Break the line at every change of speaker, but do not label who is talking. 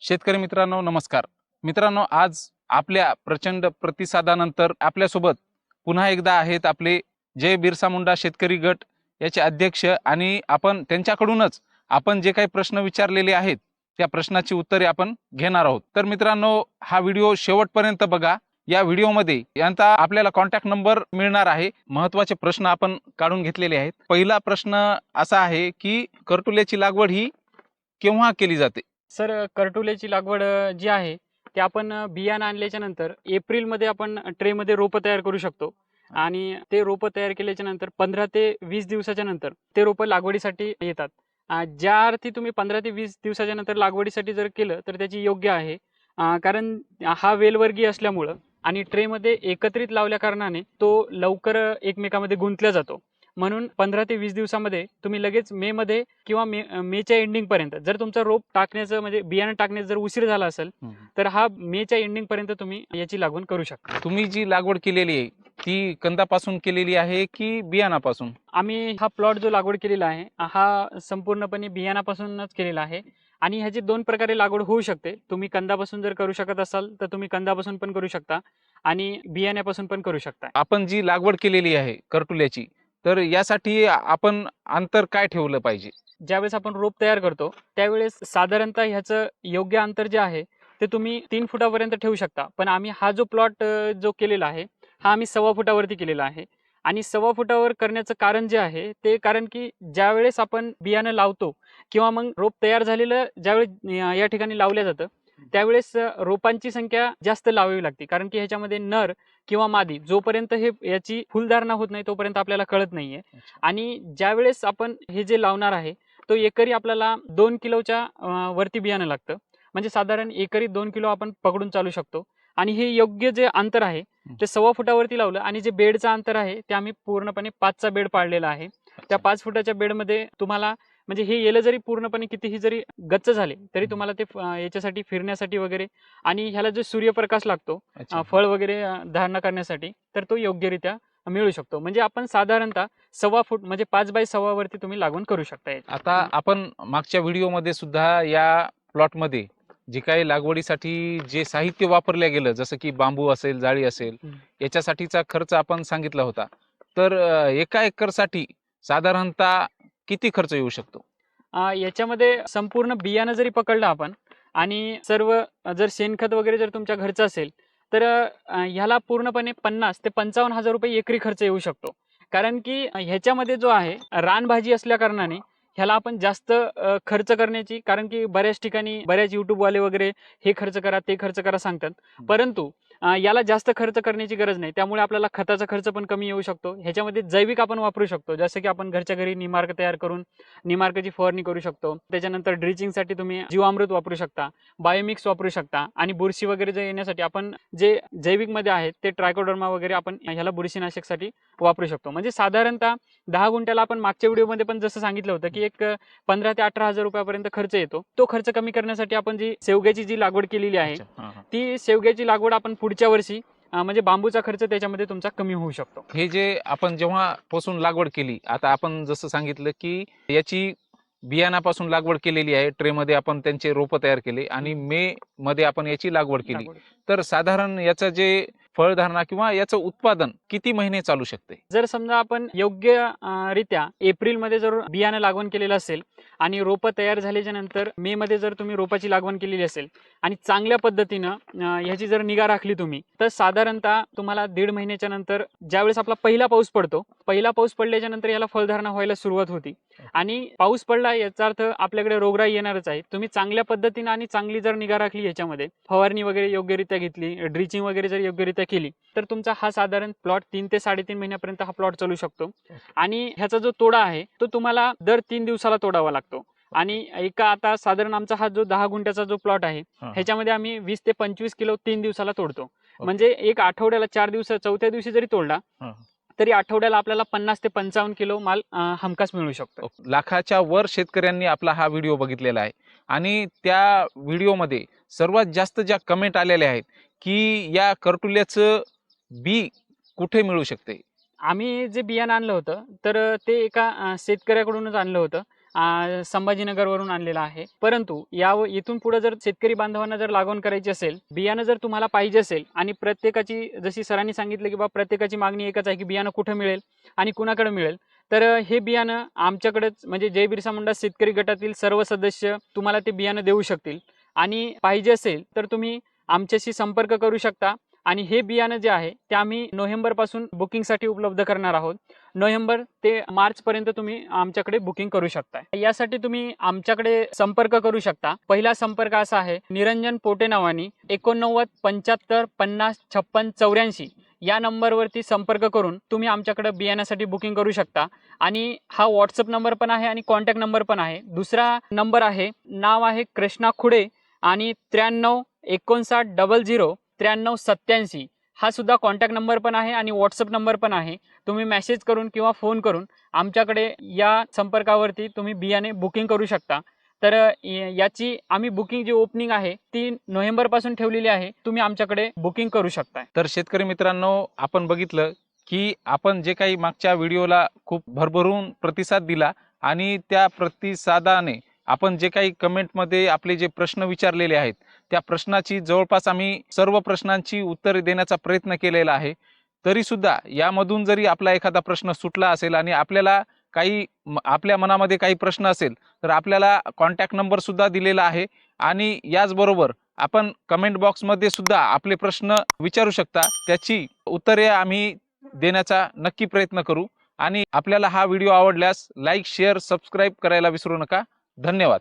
शेतकरी मित्रांनो नमस्कार. मित्रांनो, आज आपल्या प्रचंड प्रतिसादानंतर आपल्यासोबत पुन्हा एकदा आहेत आपले जय बिरसा मुंडा शेतकरी गट याचे अध्यक्ष, आणि आपण त्यांच्याकडूनच आपण जे काही प्रश्न विचारलेले आहेत त्या प्रश्नाची उत्तरे आपण घेणार आहोत. तर मित्रांनो, हा व्हिडिओ शेवटपर्यंत बघा. या व्हिडिओमध्ये यांचा आपल्याला कॉन्टॅक्ट नंबर मिळणार आहे. महत्त्वाचे प्रश्न आपण काढून घेतलेले आहेत. पहिला प्रश्न असा आहे की करटुल्याची लागवड ही केव्हा केली जाते?
सर, करटुल्याची लागवड जी आहे ते आपण बियाणं आणल्याच्या नंतर एप्रिलमध्ये आपण ट्रेमध्ये रोपं तयार करू शकतो. आणि ते रोपं तयार केल्याच्या नंतर 15 ते 20 दिवसाच्या नंतर ते रोपं लागवडीसाठी येतात. ज्या अर्थी तुम्ही 15 ते 20 दिवसाच्या नंतर लागवडीसाठी जर केलं तर त्याची योग्य आहे. कारण हा वेलवर्गीय असल्यामुळं आणि ट्रेमध्ये एकत्रित लावल्या कारणाने तो लवकर एकमेकामध्ये गुंतला जातो. म्हणून 15 ते 20 दिवसामध्ये तुम्ही लगेच मेमध्ये किंवा मेच्या एंडिंगपर्यंत जर तुमचं रोप टाकण्याचं म्हणजे बियाणं टाकण्याचं जर उशीर झाला असेल तर हा मेच्या एंडिंगपर्यंत तुम्ही याची लागवड करू शकता.
तुम्ही जी लागवड केलेली आहे ती कंदापासून केलेली आहे की बियाणापासून?
आम्ही हा प्लॉट जो लागवड केलेला आहे हा संपूर्णपणे बियाणापासूनच केलेला आहे. आणि ह्याची दोन प्रकारे लागवड होऊ शकते. तुम्ही कंदापासून जर करू शकत असाल तर तुम्ही कंदापासून पण करू शकता आणि बियाण्यापासून पण करू शकता.
आपण जी लागवड केलेली आहे करटुल्याची, तर यासाठी आपण अंतर काय ठेवलं पाहिजे?
ज्यावेळेस आपण रोप तयार करतो त्यावेळेस साधारणतः ह्याचं योग्य अंतर जे आहे ते तुम्ही 3 फुटापर्यंत ठेवू शकता. पण आम्ही हा जो प्लॉट जो केलेला आहे हा आम्ही 1.25 फुटावरती केलेला आहे. आणि 1.25 फुटावर करण्याचं कारण जे आहे ते कारण की ज्यावेळेस आपण बियाणं लावतो किंवा मग रोप तयार झालेलं ज्यावेळेस या ठिकाणी लावलं जातं त्यावेळेस रोपांची संख्या जास्त लावावी लागते. कारण की ह्याच्यामध्ये नर किंवा मादी जोपर्यंत हे याची फुलधारणा होत नाही तोपर्यंत आपल्याला कळत नाहीये. आणि ज्यावेळेस आपण हे जे लावणार आहे तो एकरी आपल्याला 2 किलोच्या वरती बियाणं लागतं. म्हणजे साधारण एकरी 2 किलो आपण पकडून चालू शकतो. आणि हे योग्य जे अंतर आहे ते 1.25 फुटावरती लावलं. आणि जे बेडचं अंतर आहे ते आम्ही पूर्णपणे 5चा बेड पाडलेला आहे. त्या 5 फुटाच्या बेडमध्ये तुम्हाला म्हणजे हे येलं जरी पूर्णपणे कितीही जरी गच्च झाले तरी तुम्हाला ते याच्यासाठी फिरण्यासाठी वगैरे आणि ह्याला जो सूर्यप्रकाश लागतो फळ वगैरे धारणा करण्यासाठी तर तो योग्यरित्या मिळू शकतो. म्हणजे आपण साधारणतः 1.25 फूट म्हणजे 5 बाय 1.25 वरती तुम्ही लागवड करू शकता.
आता आपण मागच्या व्हिडिओमध्ये सुद्धा या प्लॉटमध्ये जे काही लागवडीसाठी जे साहित्य वापरलं गेलं, जसं की बांबू असेल, जाळी असेल, याच्यासाठीचा खर्च आपण सांगितला होता. तर एका एकरसाठी साधारणतः किती खर्च येऊ शकतो?
याच्यामध्ये संपूर्ण बियाणं जरी पकडलं आपण आणि सर्व जर शेणखत वगैरे जर तुमच्या घरचं असेल तर ह्याला पूर्णपणे 50 ते 55,000 रुपये एकरी खर्च येऊ शकतो. कारण की ह्याच्यामध्ये जो आहे रानभाजी असल्या कारणाने ह्याला आपण जास्त खर्च करण्याची कारण की बऱ्याच ठिकाणी बऱ्याच युट्यूबवाले वगैरे हे खर्च करा ते खर्च करा सांगतात. परंतु याला जास्त खर्च करण्याची गरज नाही. त्यामुळे आपल्याला खताचा खर्च पण कमी येऊ शकतो. ह्याच्यामध्ये जैविक आपण वापरू शकतो. जसं की आपण घरच्या घरी निमार्क तयार करून निमार्काची फवारणी करू शकतो. त्याच्यानंतर ड्रिचिंगसाठी तुम्ही जीवामृत वापरू शकता, बायोमिक्स वापरू शकता आणि बुरशी वगैरे जे येण्यासाठी आपण जे जैविकमध्ये आहेत ते ट्रायकोडर्मा वगैरे आपण ह्याला बुरशीनाशकसाठी वापरू शकतो. म्हणजे साधारणतः 10 गुंठ्याला आपण मागच्या व्हिडिओमध्ये पण जसं सांगितलं होतं की एक 15 ते 18,000 रुपयापर्यंत खर्च येतो. तो खर्च कमी करण्यासाठी आपण जी शेवग्याची जी लागवड केलेली आहे ती शेवग्याची लागवड आपण पुढच्या वर्षी म्हणजे बांबूचा खर्च त्याच्यामध्ये तुमचा कमी होऊ शकतो.
हे जे आपण जेव्हा पासून लागवड केली, आता आपण जसं सांगितलं की याची बियाणापासून लागवड केलेली आहे, ट्रेमध्ये आपण त्यांचे रोपं तयार केले आणि मे मध्ये आपण याची लागवड केली. तर साधारण याचं जे फळधारणा किंवा याचं उत्पादन किती महिने चालू शकते?
जर समजा आपण योग्य रित्या एप्रिलमध्ये जर बियाणं लागवड केलेलं असेल आणि रोपं तयार झाल्याच्या नंतर मे मध्ये जर तुम्ही रोपाची लागवड केलेली असेल आणि चांगल्या पद्धतीनं ह्याची जर निगा राखली तुम्ही तर साधारणतः तुम्हाला 1.5 महिन्याच्या नंतर ज्यावेळेस आपला पहिला पाऊस पडतो, पहिला पाऊस पडल्याच्या नंतर याला फळधारणा व्हायला सुरुवात होती. आणि पाऊस पडला याचा अर्थ आपल्याकडे रोगराई येणारच आहे. तुम्ही चांगल्या पद्धतीनं आणि चांगली जर निगा राखली याच्यामध्ये फवारणी वगैरे योग्यरित्या घेतली, ड्रिचिंग वगैरे जर योग्यरित्या केली तर तुमचा हा साधारण प्लॉट 3 ते 3.5 महिन्यापर्यंत हा प्लॉट चालू शकतो. आणि ह्याचा जो तोडा आहे तो तुम्हाला दर 3 दिवसाला तोडावा लागतो. आणि एका आता साधारण आमचा हा जो 10 गुंठ्याचा जो प्लॉट आहे ह्याच्यामध्ये आम्ही 20 ते 25 किलो 3 दिवसाला तोडतो. म्हणजे एक आठवड्याला 4 दिवस, चौथ्या दिवशी जरी तोडला तरी आठवड्याला आपल्याला 50 ते 55 किलो माल हमखास मिळू शकतो.
लाखाच्या वर शेतकऱ्यांनी आपला हा व्हिडिओ बघितलेला आहे आणि त्या व्हिडिओमध्ये सर्वात जास्त ज्या कमेंट आलेल्या आहेत की या करटुल्याचं बी कुठे मिळू शकते?
आम्ही जे बियाणं आणलं होतं तर ते एका शेतकऱ्याकडूनच आणलं होतं. संभाजीनगरवरून आणलेला आहे. परंतु इथून पुढे जर शेतकरी बांधवांना जर लागवड करायची असेल, बियाणं जर तुम्हाला पाहिजे असेल आणि प्रत्येकाची जशी सरांनी सांगितलं की प्रत्येकाची मागणी एकच आहे की बियाणं कुठं मिळेल आणि कुणाकडे मिळेल, तर हे बियाणं आमच्याकडेच म्हणजे जय बिरसा मुंडा शेतकरी गटातील सर्व सदस्य तुम्हाला ते बियाणं देऊ शकतील. आणि पाहिजे असेल तर तुम्ही आमच्याशी संपर्क करू शकता. आणि हे बियाणं जे आहे ते आम्ही नोव्हेंबरपासून बुकिंगसाठी उपलब्ध करणार आहोत. नोव्हेंबर ते मार्चपर्यंत तुम्ही आमच्याकडे बुकिंग करू शकता. यासाठी तुम्ही आमच्याकडे संपर्क करू शकता. पहिला संपर्क असा आहे, निरंजन पोटे नावानी 89 75 50 56 84 या नंबरवरती संपर्क करून तुम्ही आमच्याकडे बियाण्यासाठी बुकिंग करू शकता. आणि हा व्हॉट्सअप नंबर पण आहे आणि कॉन्टॅक्ट नंबर पण आहे. दुसरा नंबर आहे, नाव आहे कृष्णा खुडे आणि 93 59 00 93 87 हा सुद्धा कॉन्टॅक्ट नंबर पण आहे आणि व्हॉट्सअप नंबर पण आहे. तुम्ही मेसेज करून किंवा फोन करून आमच्याकडे या संपर्कावरती तुम्ही बियाणे बुकिंग करू शकता. तर याची आम्ही बुकिंग जी ओपनिंग आहे ती नोव्हेंबरपासून ठेवलेली आहे. तुम्ही आमच्याकडे बुकिंग करू शकता.
तर शेतकरी मित्रांनो, आपण बघितलं की आपण जे काही मागच्या व्हिडिओला खूप भरभरून प्रतिसाद दिला आणि त्या प्रतिसादाने आपण जे काही कमेंटमध्ये आपले जे प्रश्न विचारलेले आहेत त्या प्रश्नाची जवळपास आम्ही सर्व प्रश्नांची उत्तरे देण्याचा प्रयत्न केलेला आहे. तरी सुद्धा यामधून जरी आपला एखादा प्रश्न सुटला असेल आणि आपल्याला आपल्या मनामध्ये काही प्रश्न असेल तर आपल्याला कॉन्टॅक्ट नंबर सुद्धा दिलेला आहे. आणि याचबरोबर आपण कमेंट बॉक्समध्ये सुद्धा आपले प्रश्न विचारू शकता. त्याची उत्तरे आम्ही देण्याचा नक्की प्रयत्न करू. आणि आपल्याला हा व्हिडिओ आवडल्यास लाईक, शेअर, सबस्क्राईब करायला विसरू नका. धन्यवाद.